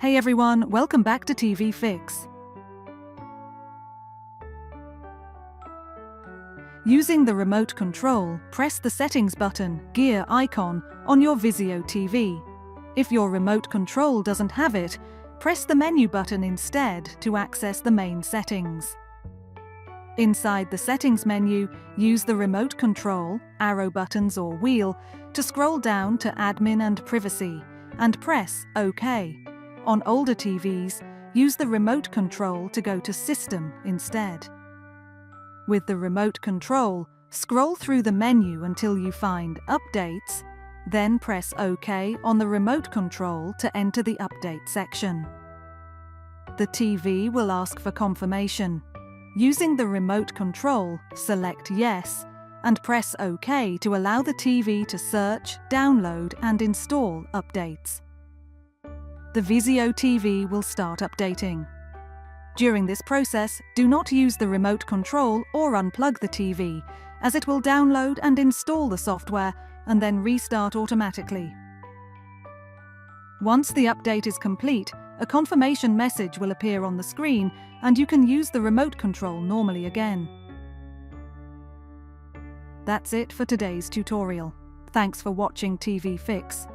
Hey everyone, welcome back to TV Fix. Using the remote control, press the settings button, gear icon, on your Vizio TV. If your remote control doesn't have it, press the menu button instead to access the main settings. Inside the settings menu, use the remote control, arrow buttons or wheel to scroll down to admin and privacy, and press OK. On older TVs, use the remote control to go to System instead. With the remote control, scroll through the menu until you find Updates, then press OK on the remote control to enter the update section. The TV will ask for confirmation. Using the remote control, select Yes and press OK to allow the TV to search, download and install updates. The Vizio TV will start updating. During this process, do not use the remote control or unplug the TV, as it will download and install the software and then restart automatically. Once the update is complete, a confirmation message will appear on the screen and you can use the remote control normally again. That's it for today's tutorial. Thanks for watching TV Fix.